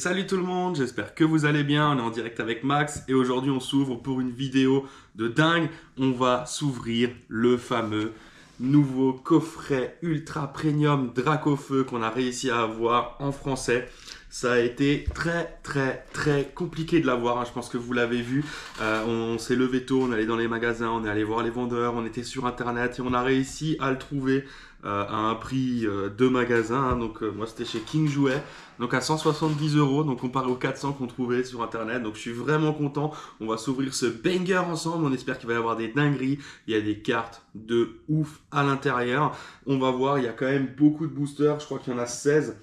salut tout le monde, j'espère que vous allez bien, on est en direct avec Max et aujourd'hui on s'ouvre pour une vidéo de dingue. On va s'ouvrir le fameux nouveau coffret ultra premium Dracofeu qu'on a réussi à avoir en français. Ça a été très compliqué de l'avoir, hein. Je pense que vous l'avez vu. On s'est levé tôt, on est allé dans les magasins, on est allé voir les vendeurs, on était sur internet et on a réussi à le trouver à un prix de magasin, hein. Donc moi c'était chez King Jouet, donc à 170 €, donc comparé aux 400 qu'on trouvait sur internet. Donc je suis vraiment content. On va s'ouvrir ce banger ensemble, on espère qu'il va y avoir des dingueries. Il y a des cartes de ouf à l'intérieur. On va voir, il y a quand même beaucoup de boosters, je crois qu'il y en a 16.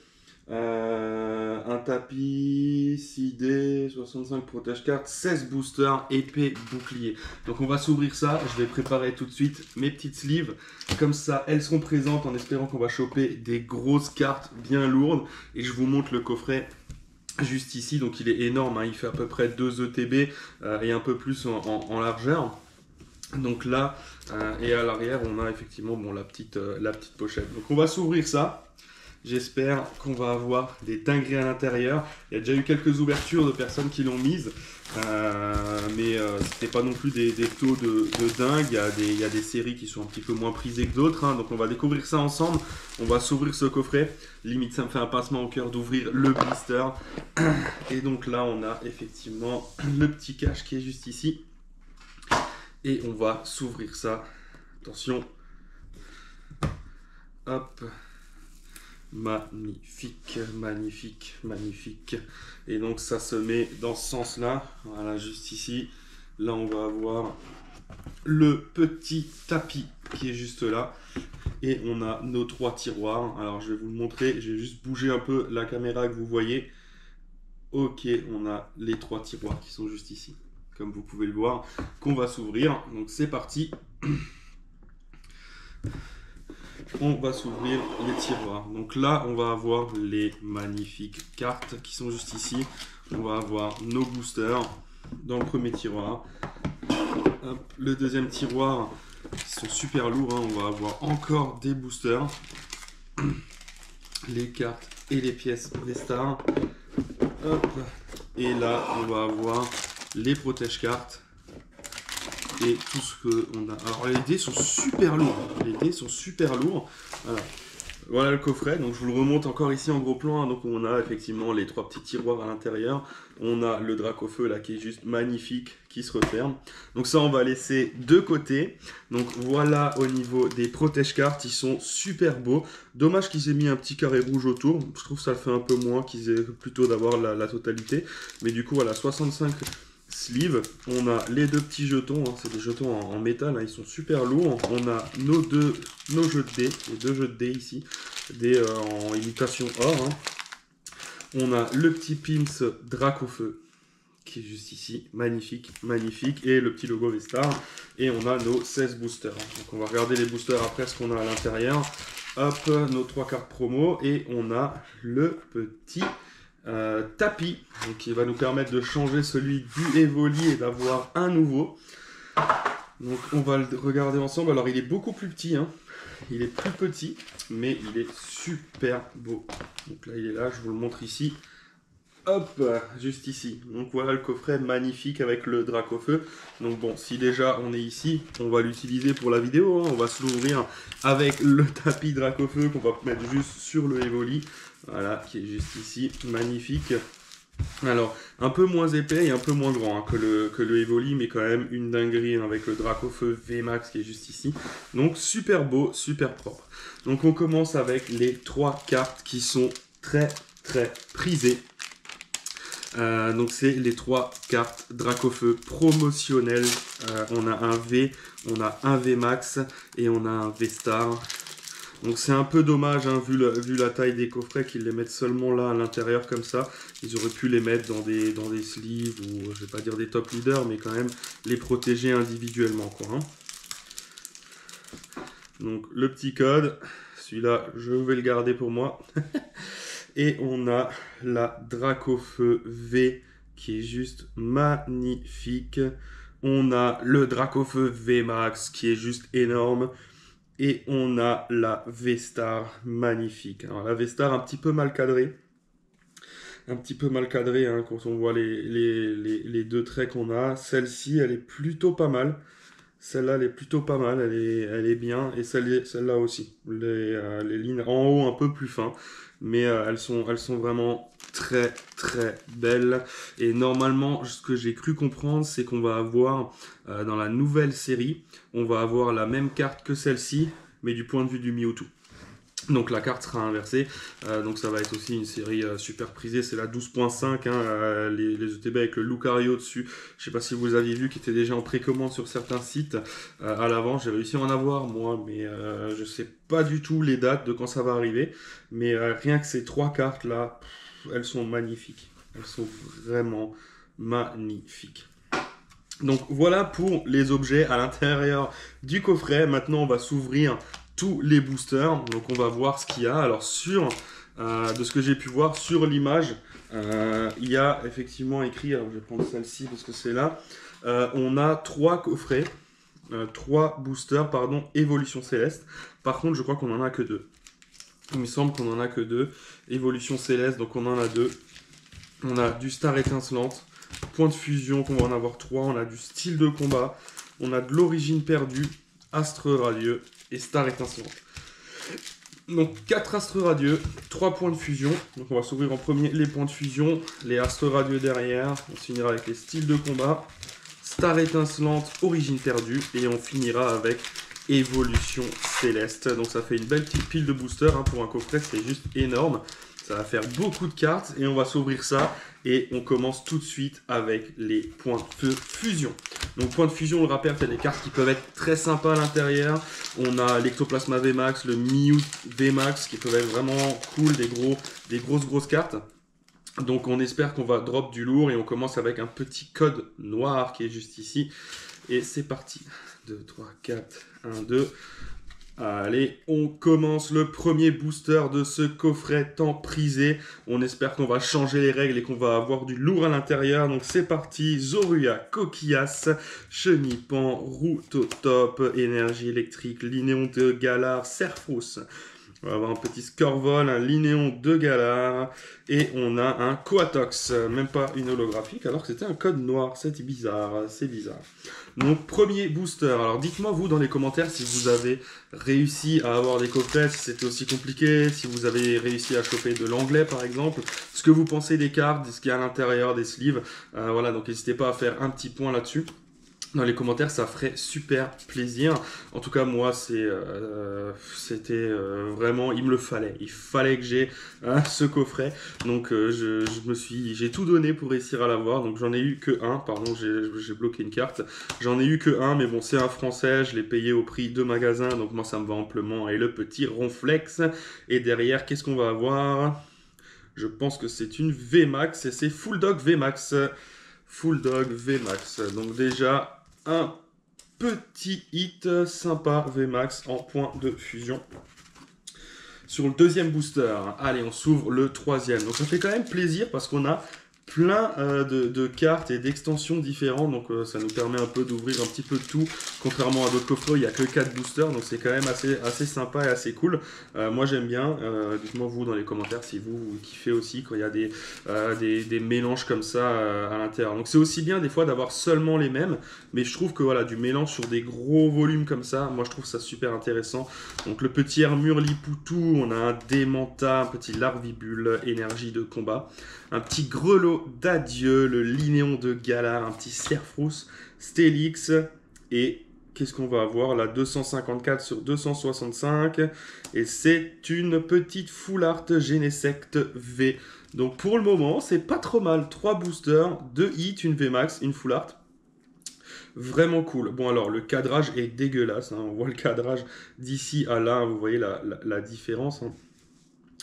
Un tapis, 6D, 65 protège cartes, 16 boosters, épée, bouclier. Donc on va s'ouvrir ça, je vais préparer tout de suite mes petites sleeves. Comme ça, elles seront présentes en espérant qu'on va choper des grosses cartes bien lourdes. Et je vous montre le coffret juste ici, donc il est énorme, hein. Il fait à peu près 2 ETB et un peu plus en largeur. Donc là, et à l'arrière, on a effectivement la petite pochette. Donc on va s'ouvrir ça. J'espère qu'on va avoir des dingueries à l'intérieur. Il y a déjà eu quelques ouvertures de personnes qui l'ont mise. Mais c'était pas non plus des taux de dingue. Il y a des séries qui sont un petit peu moins prisées que d'autres, hein. Donc on va découvrir ça ensemble. On va s'ouvrir ce coffret. Limite ça me fait un pincement au cœur d'ouvrir le blister. Et donc là on a effectivement le petit cache qui est juste ici. Et on va s'ouvrir ça. Attention. Hop. Magnifique. Et donc ça se met dans ce sens là, voilà, juste ici. Là on va avoir le petit tapis qui est juste là et on a nos 3 tiroirs. Alors je vais vous le montrer, je vais juste bouger un peu la caméra que vous voyez. Ok, on a les 3 tiroirs qui sont juste ici, comme vous pouvez le voir, qu'on va s'ouvrir. Donc c'est parti. On va s'ouvrir les tiroirs. Donc là, on va avoir les magnifiques cartes qui sont juste ici. On va avoir nos boosters dans le premier tiroir. Hop, le deuxième tiroir, qui sont super lourds, hein. On va avoir encore des boosters. Les cartes et les pièces Vestar. Hop. Et là, on va avoir les protège-cartes. Et tout ce qu'on a. Alors les dés sont super lourds. Voilà le coffret. Donc je vous le remonte encore ici en gros plan, hein. Donc on a effectivement les 3 petits tiroirs à l'intérieur. On a le Dracofeu là qui est juste magnifique, qui se referme. Donc ça on va laisser de côté. Donc voilà au niveau des protège-cartes, ils sont super beaux. Dommage qu'ils aient mis un petit carré rouge autour. Je trouve que ça le fait un peu moins qu'ils aient plutôt d'avoir la totalité. Mais du coup voilà, 65 sleeve, on a les 2 petits jetons, hein. C'est des jetons en métal, hein. Ils sont super lourds. On a nos jeux de dés, les 2 jeux de dés ici, des en imitation or, hein. On a le petit pins Dracofeu qui est juste ici, magnifique, et le petit logo Vestar, et on a nos 16 boosters. Donc on va regarder les boosters après ce qu'on a à l'intérieur. Hop, nos 3 cartes promo, et on a le petit tapis, donc qui va nous permettre de changer celui du Evoli et d'avoir un nouveau. Donc on va le regarder ensemble. Alors il est beaucoup plus petit, hein. Il est plus petit, mais il est super beau. Donc là il est là, je vous le montre ici. Hop, juste ici. Donc voilà le coffret magnifique avec le Dracofeu. Donc bon, si déjà on est ici, on va l'utiliser pour la vidéo, hein. On va se l'ouvrir avec le tapis Dracofeu qu'on va mettre juste sur le Evoli. Voilà, qui est juste ici, magnifique. Alors, un peu moins épais et un peu moins grand, hein, que le Evoli, mais quand même une dinguerie, hein, avec le Dracofeu VMAX qui est juste ici. Donc super beau, super propre. Donc on commence avec les 3 cartes qui sont très prisées. Donc c'est les 3 cartes Dracofeu promotionnelles. On a un V, on a un VMAX et on a un V-Star. Donc c'est un peu dommage, hein, vu la taille des coffrets, qu'ils les mettent seulement là à l'intérieur comme ça. Ils auraient pu les mettre dans des sleeves ou je vais pas dire des top leaders, mais quand même les protéger individuellement, quoi, hein. Donc le petit code, celui-là je vais le garder pour moi. Et on a la Dracofeu V qui est juste magnifique. On a le Dracofeu VMAX qui est juste énorme. Et on a la V-Star magnifique. Alors la V-Star un petit peu mal cadrée. un petit peu mal cadrée hein, quand on voit les deux traits qu'on a. Celle-ci, elle est plutôt pas mal. Celle-là, elle est plutôt pas mal, elle est bien. Et celle-là aussi. Les lignes en haut un peu plus fins. Mais elles sont vraiment très très belles. Et normalement, ce que j'ai cru comprendre, c'est qu'on va avoir dans la nouvelle série, on va avoir la même carte que celle-ci, mais du point de vue du Mewtwo. Donc la carte sera inversée, donc ça va être aussi une série super prisée, c'est la 12.5, hein, les ETB avec le Lucario dessus, je sais pas si vous aviez vu, qui était déjà en précommande sur certains sites à l'avant, j'ai réussi à en avoir moi, mais je sais pas du tout les dates de quand ça va arriver, mais rien que ces trois cartes là, elles sont magnifiques, elles sont vraiment magnifiques. Donc voilà pour les objets à l'intérieur du coffret, maintenant on va s'ouvrir tous les boosters, donc on va voir ce qu'il y a. Alors de ce que j'ai pu voir sur l'image, il y a effectivement écrit, alors je vais prendre celle-ci parce que c'est là, on a trois coffrets, trois boosters, pardon, Évolution Céleste. Par contre, je crois qu'on en a que deux. Il me semble qu'on en a que deux. Évolution Céleste, donc on en a deux. On a du Star Étincelante, Point de Fusion, qu'on va en avoir trois. On a du Style de Combat, on a de l'Origine Perdue, Astre Radieux et Star Étincelante. Donc 4 astres radieux, 3 points de fusion. Donc on va s'ouvrir en premier les points de fusion, les astres radieux derrière. On finira avec les styles de combat, Star Étincelante, Origine Perdue. Et on finira avec Évolution Céleste. Donc ça fait une belle petite pile de boosters hein, pour un coffret, c'est juste énorme. Ça va faire beaucoup de cartes et on va s'ouvrir ça. Et on commence tout de suite avec les points de fusion. Donc point de fusion, on le rappelle, c'est des cartes qui peuvent être très sympas à l'intérieur. On a l'Ectoplasma VMAX, le Mew VMAX qui peuvent être vraiment cool, des grosses cartes. Donc on espère qu'on va drop du lourd et on commence avec un petit code noir qui est juste ici. Et c'est parti. 2, 3, 4, 1, 2... Allez, on commence le premier booster de ce coffret tant prisé. On espère qu'on va changer les règles et qu'on va avoir du lourd à l'intérieur. Donc c'est parti, Zorua, Coquillas, Chenipan, Routotop, Énergie électrique, Linéon de Galar, Serfrousse. On va avoir un petit Scorvol, un Linéon de Galar et on a un Quatox, même pas une holographique alors que c'était un code noir, c'est bizarre, Donc premier booster, alors dites-moi vous dans les commentaires si vous avez réussi à avoir des coffrets, si c'était aussi compliqué, si vous avez réussi à choper de l'anglais par exemple, ce que vous pensez des cartes, de ce qu'il y a à l'intérieur, des sleeves, voilà donc n'hésitez pas à faire un petit point là-dessus. Dans les commentaires, ça ferait super plaisir. En tout cas, moi, c'était vraiment, il me le fallait. Il fallait que j'ai ce coffret. Donc, j'ai tout donné pour réussir à l'avoir. Donc, j'en ai eu que un. Pardon, j'ai bloqué une carte. J'en ai eu que un, mais bon, c'est un français. Je l'ai payé au prix de magasin. Donc, moi, ça me va amplement. Et le petit Ronflex. Et derrière, qu'est-ce qu'on va avoir? Je pense que c'est une VMAX. Et c'est Full Dog VMAX. Full Dog VMAX. Donc, déjà un petit hit sympa VMAX en point de fusion. Sur le deuxième booster, allez, on s'ouvre le troisième. Donc ça fait quand même plaisir parce qu'on a plein de cartes et d'extensions différentes, donc ça nous permet un peu d'ouvrir un petit peu de tout, contrairement à d'autres coffrets, il n'y a que 4 boosters, donc c'est quand même assez sympa et assez cool. Moi j'aime bien, dites-moi vous dans les commentaires si vous kiffez aussi quand il y a des mélanges comme ça à l'intérieur. Donc c'est aussi bien des fois d'avoir seulement les mêmes, mais je trouve que voilà, du mélange sur des gros volumes comme ça, moi je trouve ça super intéressant. Donc le petit Armure Lipoutou, on a un Démenta, un petit Larvibule, énergie de combat, un petit Grelot d'adieu, le Linéon de Galar, un petit Serfrousse, Stélix et qu'est-ce qu'on va avoir là, 254 sur 265 et c'est une petite Full Art Genesect V. Donc pour le moment, c'est pas trop mal, 3 boosters, 2 hits, une VMAX, une Full Art. Vraiment cool. Bon alors, le cadrage est dégueulasse, hein. On voit le cadrage d'ici à là, vous voyez la différence, hein.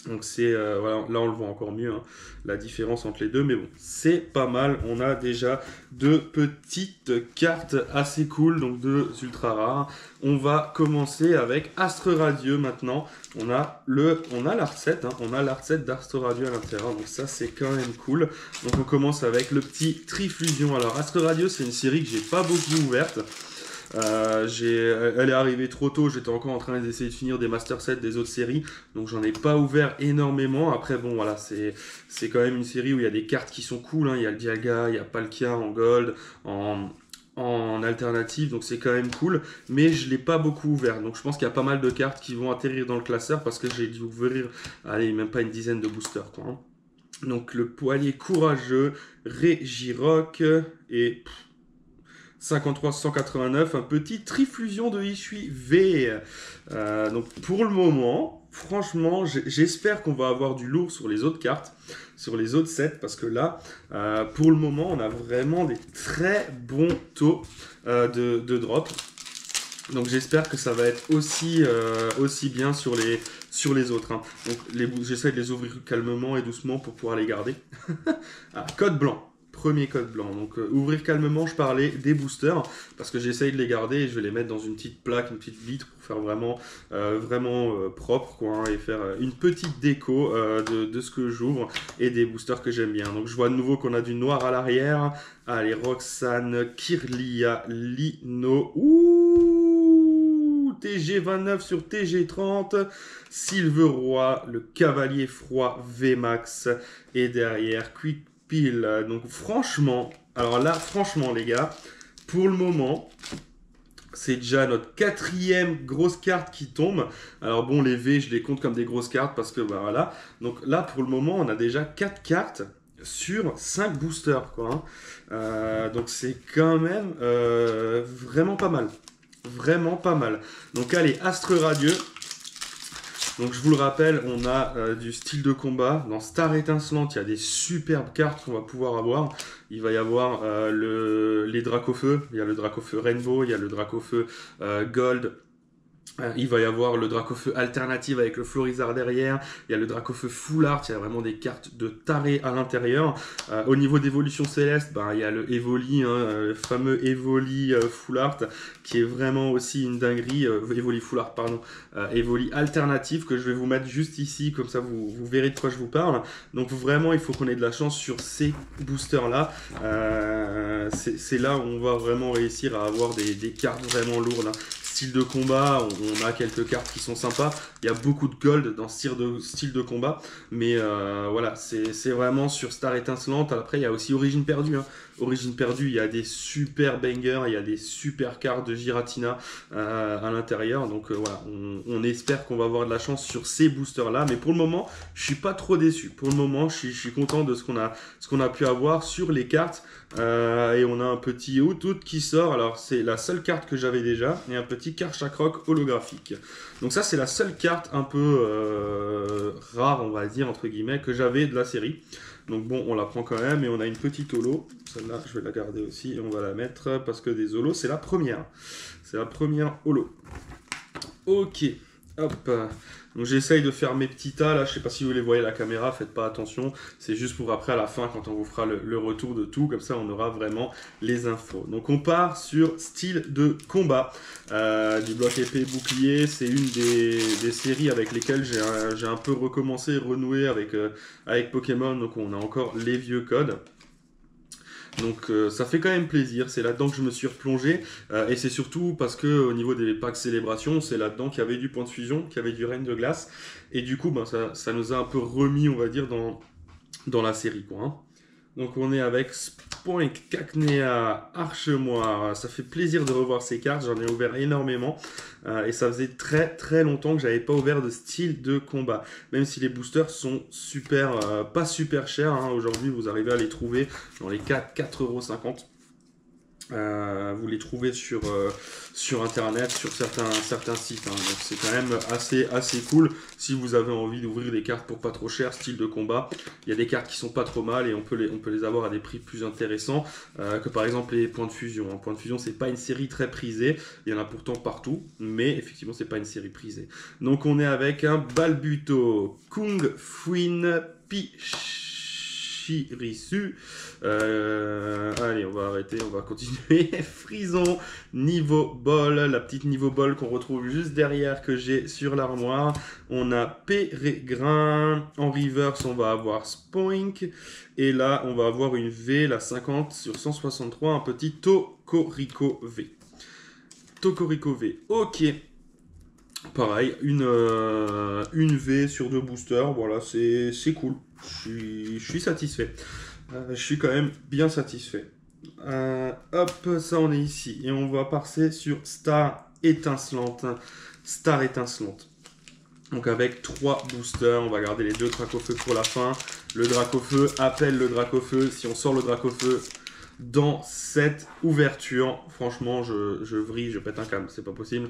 Donc c'est, voilà, là on le voit encore mieux, hein, la différence entre les deux, mais bon, c'est pas mal. On a déjà 2 petites cartes assez cool, donc 2 ultra rares. On va commencer avec Astre Radieux maintenant. On a l'art set, hein, on a l'art set d'Astre Radieux à l'intérieur, donc ça c'est quand même cool. Donc on commence avec le petit Trifusion. Alors Astre Radieux, c'est une série que j'ai pas beaucoup ouverte. Elle est arrivée trop tôt, j'étais encore en train d'essayer de finir des master sets des autres séries, donc j'en ai pas ouvert énormément. Après bon voilà, c'est quand même une série où il y a des cartes qui sont cool, hein. Il y a le Dialga, il y a Palkia en gold, en alternative, donc c'est quand même cool, mais je l'ai pas beaucoup ouvert, donc je pense qu'il y a pas mal de cartes qui vont atterrir dans le classeur parce que j'ai dû ouvrir, allez, même pas une dizaine de boosters quoi, hein. Donc le poilier courageux, Regirock et 53-189, un petit trifusion de Hisui V. Donc pour le moment, franchement, j'espère qu'on va avoir du lourd sur les autres cartes, sur les autres sets, parce que là, pour le moment, on a vraiment des très bons taux de drop. Donc j'espère que ça va être aussi bien sur les autres, hein. Donc j'essaie de les ouvrir calmement et doucement pour pouvoir les garder. Ah, code blanc. Premier code blanc. Donc ouvrir calmement, je parlais des boosters parce que j'essaye de les garder et je vais les mettre dans une petite plaque, une petite vitre pour faire vraiment propre quoi, hein, et faire une petite déco de ce que j'ouvre et des boosters que j'aime bien. Donc je vois de nouveau qu'on a du noir à l'arrière. Allez, Roxane, Kirlia, Lino. Ouh, TG29 sur TG30, Silveroy, le Cavalier Froid VMAX et derrière Quick Pile. Donc franchement, alors là, franchement les gars, pour le moment, c'est déjà notre 4e grosse carte qui tombe. Alors bon, les V, je les compte comme des grosses cartes parce que bah, voilà. Donc là, pour le moment, on a déjà 4 cartes sur 5 boosters, quoi, hein. Donc c'est quand même vraiment pas mal. Vraiment pas mal. Donc allez, Astre Radieux. Donc je vous le rappelle, on a du style de combat. Dans Star Étincelante, il y a des superbes cartes qu'on va pouvoir avoir. Il va y avoir les Dracofeu. Il y a le Dracofeu Rainbow, il y a le Dracofeu Gold. Il va y avoir le Dracofeu alternative avec le Florizard derrière. Il y a le Dracofeu Full Art. Il y a vraiment des cartes de taré à l'intérieur. Au niveau d'évolution céleste, bah, il y a le Evoli, hein, le fameux Evoli Full Art, qui est vraiment aussi une dinguerie. Evoli Full Art, pardon. Evoli alternative que je vais vous mettre juste ici. Comme ça, vous verrez de quoi je vous parle. Donc vraiment, il faut qu'on ait de la chance sur ces boosters-là. C'est là où on va vraiment réussir à avoir des cartes vraiment lourdes, hein. Style de combat, on a quelques cartes qui sont sympas. Il y a beaucoup de gold dans ce style de combat. Mais voilà, c'est vraiment sur Star Étincelante. Après, il y a aussi Origine Perdue, hein. Origine Perdue, il y a des super bangers, il y a des super cartes de Giratina à l'intérieur. Donc voilà, on espère qu'on va avoir de la chance sur ces boosters-là. Mais pour le moment, je suis pas trop déçu. Pour le moment, je suis content de ce qu'on a pu avoir sur les cartes. Et on a un petit Outout qui sort. Alors, c'est la seule carte que j'avais déjà. Et un petit Karchakrok holographique. Donc ça, c'est la seule carte un peu rare, on va dire, entre guillemets, que j'avais de la série. Donc bon, on la prend quand même et on a une petite holo. Celle-là, je vais la garder aussi et on va la mettre parce que des holos, c'est la première. C'est la première holo. Ok, hop. Donc j'essaye de faire mes petits tas, là, je sais pas si vous les voyez à la caméra, faites pas attention. C'est juste pour après, à la fin, quand on vous fera le retour de tout, comme ça on aura vraiment les infos. Donc on part sur style de combat. Du bloc épée bouclier, c'est une des séries avec lesquelles j'ai un peu recommencé, renoué avec Pokémon, donc on a encore les vieux codes. Donc ça fait quand même plaisir, c'est là-dedans que je me suis replongé, et c'est surtout parce que au niveau des packs célébration, c'est là-dedans qu'il y avait du point de fusion, qu'il y avait du règne de glace, et du coup ben, ça nous a un peu remis, on va dire, dans la série, quoi, hein. Donc on est avec Spoink, Cacnea, Archemoire. Ça fait plaisir de revoir ces cartes, j'en ai ouvert énormément. Et ça faisait très très longtemps que j'avais pas ouvert de style de combat. Même si les boosters sont super, pas super chers, hein. Aujourd'hui vous arrivez à les trouver dans les 4,50 €. Vous les trouvez sur internet, sur certains sites, hein. Donc c'est quand même assez cool si vous avez envie d'ouvrir des cartes pour pas trop cher, style de combat. Il y a des cartes qui sont pas trop mal et on peut les avoir à des prix plus intéressants que par exemple les points de fusion, hein. Points de fusion, c'est pas une série très prisée, il y en a pourtant partout, mais effectivement c'est pas une série prisée. Donc on est avec un Balbuto, Kung Fuin Pichirisu. Allez, on va arrêter, on va continuer. Frison, niveau bol, la petite niveau bol qu'on retrouve juste derrière que j'ai sur l'armoire. On a Pérégrin. En reverse, on va avoir Spoink. Et là, on va avoir une V, la 50 sur 163, un petit Tocorico V. Tokoriko V, ok. Pareil, une V sur 2 boosters, voilà, c'est cool. Je suis satisfait. Je suis quand même bien satisfait. Hop, ça on est ici. Et on va passer sur Star Étincelante. Star Étincelante. Donc avec 3 boosters, on va garder les 2 Dracofeu pour la fin. Le Dracofeu appelle le Dracofeu. Si on sort le Dracofeu dans cette ouverture, franchement, je vrille, je pète un câble, c'est pas possible.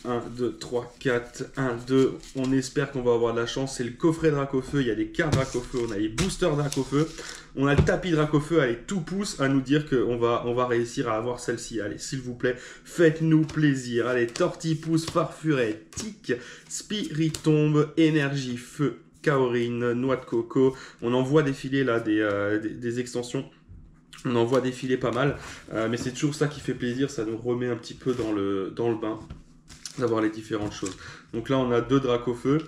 1, 2, 3, 4, 1, 2. On espère qu'on va avoir de la chance. C'est le coffret Dracofeu. Il y a des cartes Dracofeu. On a les boosters Dracofeu. On a le tapis Dracofeu. Allez, tout pousse à nous dire qu'on va réussir à avoir celle-ci. Allez, s'il vous plaît, faites-nous plaisir. Allez, Tortipousse, Farfuret, Tic, Spiritombe, Énergie, Feu, Kaorine, Noix de Coco. On en voit défiler là des extensions. On en voit défiler pas mal. Mais c'est toujours ça qui fait plaisir. Ça nous remet un petit peu dans le bain d'avoir les différentes choses. Donc là on a 2 Dracofeu.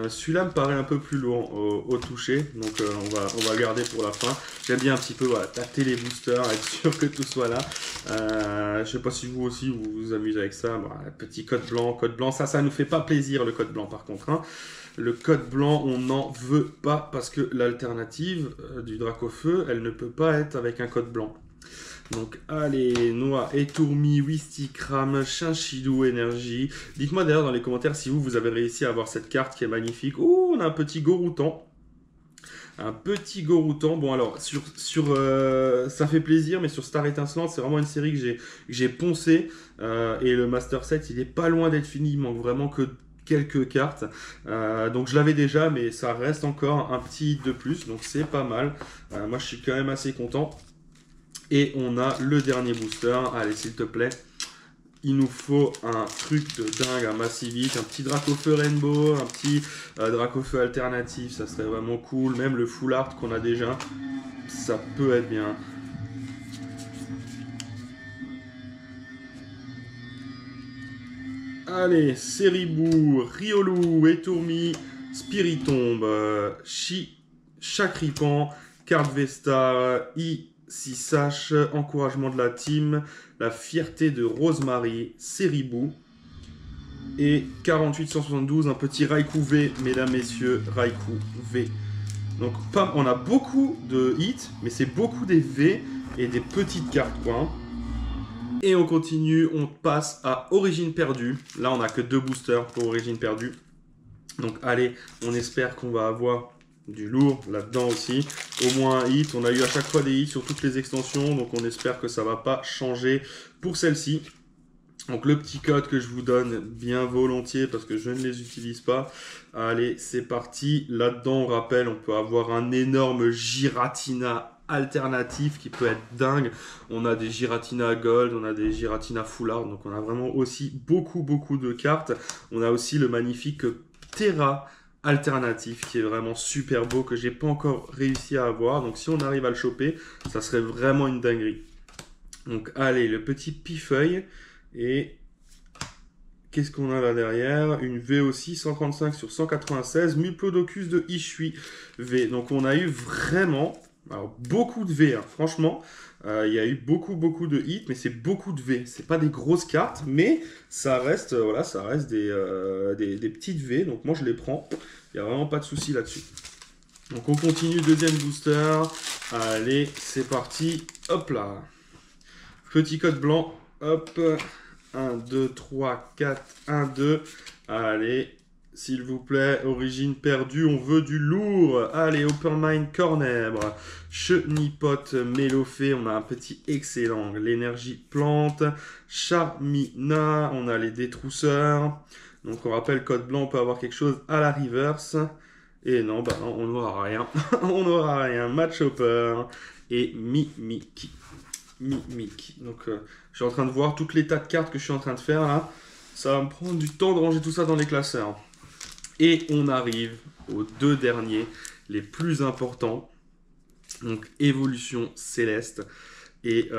Celui-là me paraît un peu plus lourd au toucher, donc on va garder pour la fin. J'aime bien un petit peu voilà, tâter les boosters, être sûr que tout soit là. Je sais pas si vous aussi vous vous amusez avec ça. Bon, petit code blanc, ça nous fait pas plaisir le code blanc par contre. Hein. Le code blanc, on n'en veut pas parce que l'alternative du Dracofeu, elle ne peut pas être avec un code blanc. Donc allez, Noix, Étourmi, Wistikram, Chinchidou, Énergie. Dites-moi d'ailleurs dans les commentaires si vous avez réussi à avoir cette carte qui est magnifique. Oh, on a un petit Goroutan. Un petit Goroutan. Bon alors, ça fait plaisir, mais sur Star Étincelante, c'est vraiment une série que j'ai poncé. Et le Master Set, il est pas loin d'être fini. Il manque vraiment que quelques cartes. Donc je l'avais déjà, mais ça reste encore un petit de plus. Donc c'est pas mal. Moi, je suis quand même assez content. Et on a le dernier booster. Allez, s'il te plaît. Il nous faut un truc de dingue, un Massivite, un petit Dracofeu Rainbow, un petit Dracofeu alternatif. Ça serait vraiment cool. Même le Full Art qu'on a déjà, ça peut être bien. Allez, Seribou, Riolu, Étourmi, Spiritombe, Chakripan, Carte Vesta, Sissache, encouragement de la team, la fierté de Rosemary, Seribou et 4872, un petit Raikou V, mesdames, messieurs, Raikou V. Donc on a beaucoup de hits, mais c'est beaucoup des V et des petites cartes quoi. Hein. Et on continue, on passe à Origine Perdue. Là on n'a que 2 boosters pour Origine Perdue. Donc allez, on espère qu'on va avoir du lourd là-dedans aussi, au moins un hit. On a eu à chaque fois des hits sur toutes les extensions, donc on espère que ça va pas changer pour celle-ci. Donc le petit code que je vous donne bien volontiers parce que je ne les utilise pas. Allez, c'est parti. Là-dedans, on rappelle, on peut avoir un énorme Giratina alternatif qui peut être dingue. On a des Giratina Gold, on a des Giratina Full Art, donc on a vraiment aussi beaucoup de cartes. On a aussi le magnifique Terra alternatif qui est vraiment super beau, que j'ai pas encore réussi à avoir. Donc si on arrive à le choper, ça serait vraiment une dinguerie. Donc allez, le petit Pifeuille. Et qu'est-ce qu'on a là derrière? Une V aussi, 135 sur 196, Muplodocus de Ishui V. Donc on a eu vraiment beaucoup de V, hein. Franchement. Il y a eu beaucoup de hits, mais c'est beaucoup de V. C'est pas des grosses cartes, mais ça reste, voilà, ça reste des petites V. Donc moi je les prends. Il n'y a vraiment pas de souci là-dessus. Donc on continue, deuxième booster. Allez, c'est parti. Hop là. Petit code blanc. Hop. 1, 2, 3, 4, 1, 2. Allez. S'il vous plaît, Origine Perdue, on veut du lourd. Allez, Open Mind Corner, Chenipote, Mélofée, on a un petit excellent. L'énergie plante, Charmina, on a les détrousseurs. Donc on rappelle, code blanc, on peut avoir quelque chose à la reverse. Et non, bah non, on n'aura rien. On n'aura rien. Match Hopper et Mimiki. Donc je suis en train de voir toutes les tas de cartes que je suis en train de faire là. Ça va me prendre du temps de ranger tout ça dans les classeurs. Et on arrive aux 2 derniers, les plus importants. Donc Évolution Céleste. Et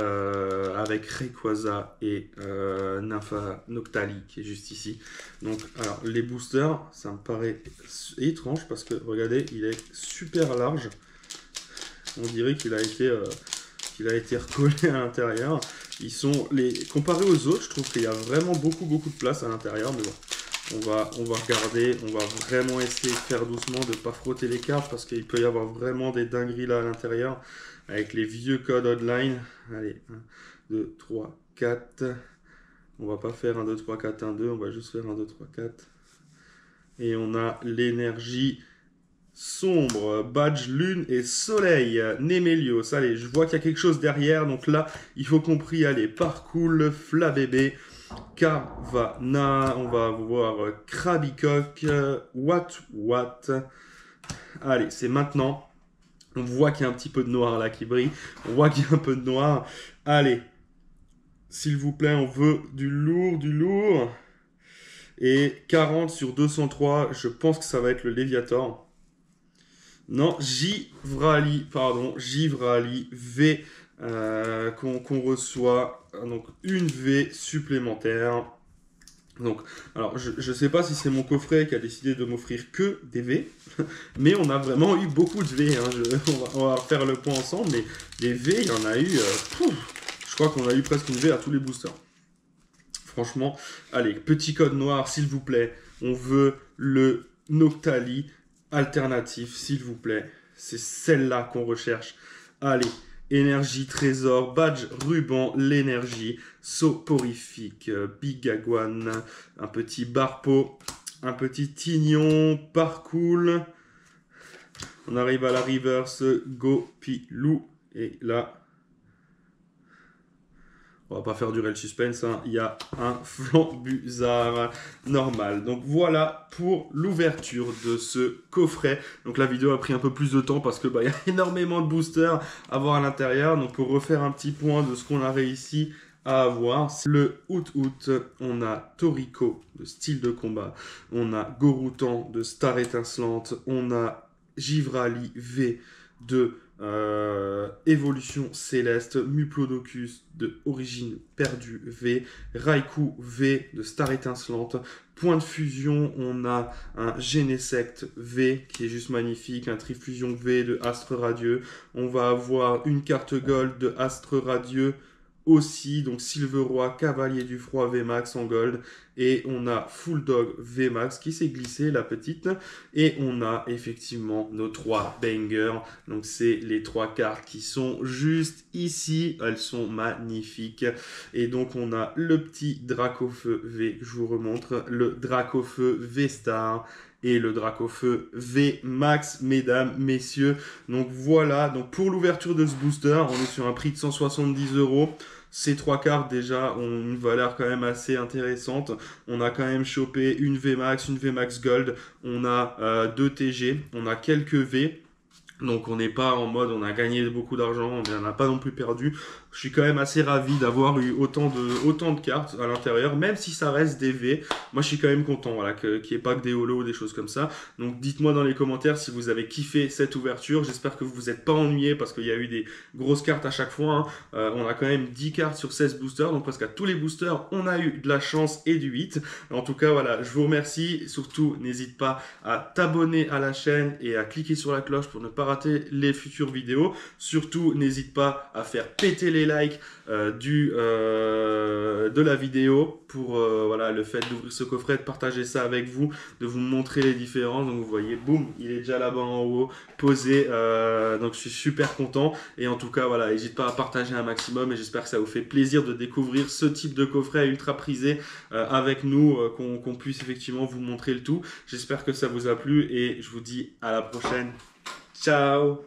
avec Rayquaza et Nympha Noctali qui est juste ici. Donc alors les boosters, ça me paraît étrange parce que regardez, il est super large. On dirait qu'il a été recollé à l'intérieur. Ils sont comparés aux autres, je trouve qu'il y a vraiment beaucoup de place à l'intérieur, mais bon. On va regarder, on va vraiment essayer de faire doucement, de ne pas frotter les cartes parce qu'il peut y avoir vraiment des dingueries là à l'intérieur avec les vieux codes online. Allez, 1, 2, 3, 4. On va pas faire 1, 2, 3, 4, 1, 2, on va juste faire 1, 2, 3, 4. Et on a l'énergie sombre, badge, lune et soleil, Némélios. Allez, je vois qu'il y a quelque chose derrière, donc là, il faut qu'on prie, allez, Parcours, Flabébé, Carvana, on va voir Krabikok, What. Allez, c'est maintenant. On voit qu'il y a un petit peu de noir là qui brille. On voit qu'il y a un peu de noir. Allez, s'il vous plaît, on veut du lourd. Et 40 sur 203, je pense que ça va être le Léviator. Non, Givrali V qu'on reçoit. Donc une V supplémentaire. Donc, alors je sais pas si c'est mon coffret qui a décidé de m'offrir que des V, mais on a vraiment eu beaucoup de V. Hein. On va faire le point ensemble, mais des V, il y en a eu. Je crois qu'on a eu presque une V à tous les boosters. Franchement, allez, petit code noir, s'il vous plaît. On veut le Noctali alternatif, s'il vous plaît. C'est celle-là qu'on recherche. Allez, énergie, trésor, badge, ruban, l'énergie, soporifique, bigagouane, un petit barpo, un petit tignon, parcours. On arrive à la reverse, Gopilou. Et là... On va pas faire durer le suspense, hein. Il y a un Flambuzard normal. Donc voilà pour l'ouverture de ce coffret. Donc la vidéo a pris un peu plus de temps parce que y a énormément de boosters à voir à l'intérieur. Donc pour refaire un petit point de ce qu'on a réussi à avoir, le août, on a Toriko de style de combat, on a Goroutan de star étincelante, on a Givrali V de évolution céleste, Muplodocus de origine perdue V, Raikou V de star étincelante, point de fusion, on a un Genesect V qui est juste magnifique, un Trifusion V de Astre Radieux, on va avoir une carte gold de Astre Radieux aussi, donc Silveroi, Cavalier du Froid VMAX en gold, et on a Full Dog VMAX qui s'est glissé, la petite, et on a effectivement nos 3 bangers, donc c'est les 3 cartes qui sont juste ici, elles sont magnifiques, et donc on a le petit Dracofeu V que je vous remontre, le Dracofeu V-Star, et le Dracofeu V-Max, mesdames, messieurs. Donc voilà, donc pour l'ouverture de ce booster, on est sur un prix de 170 €. Ces 3 cartes déjà ont une valeur quand même assez intéressante. On a quand même chopé une VMAX, une VMAX Gold, on a 2 TG, on a quelques V. Donc on n'est pas en mode on a gagné beaucoup d'argent, mais on n'a pas non plus perdu. Je suis quand même assez ravi d'avoir eu autant de cartes à l'intérieur, même si ça reste des V. Moi je suis quand même content, voilà, qu'il n'y ait pas que des holos ou des choses comme ça. Donc dites-moi dans les commentaires si vous avez kiffé cette ouverture. J'espère que vous vous êtes pas ennuyés parce qu'il y a eu des grosses cartes à chaque fois. Hein. On a quand même 10 cartes sur 16 boosters, donc presque à tous les boosters on a eu de la chance et du 8. En tout cas voilà, je vous remercie. Surtout n'hésite pas à t'abonner à la chaîne et à cliquer sur la cloche pour ne pas rater les futures vidéos. Surtout n'hésite pas à faire péter les likes de la vidéo pour voilà, le fait d'ouvrir ce coffret, de partager ça avec vous, de vous montrer les différences. Donc vous voyez, boum, il est déjà là-bas en haut, posé. Donc je suis super content. Et en tout cas, voilà, n'hésite pas à partager un maximum. Et j'espère que ça vous fait plaisir de découvrir ce type de coffret ultra prisé avec nous, qu'on puisse effectivement vous montrer le tout. J'espère que ça vous a plu et je vous dis à la prochaine. Ciao!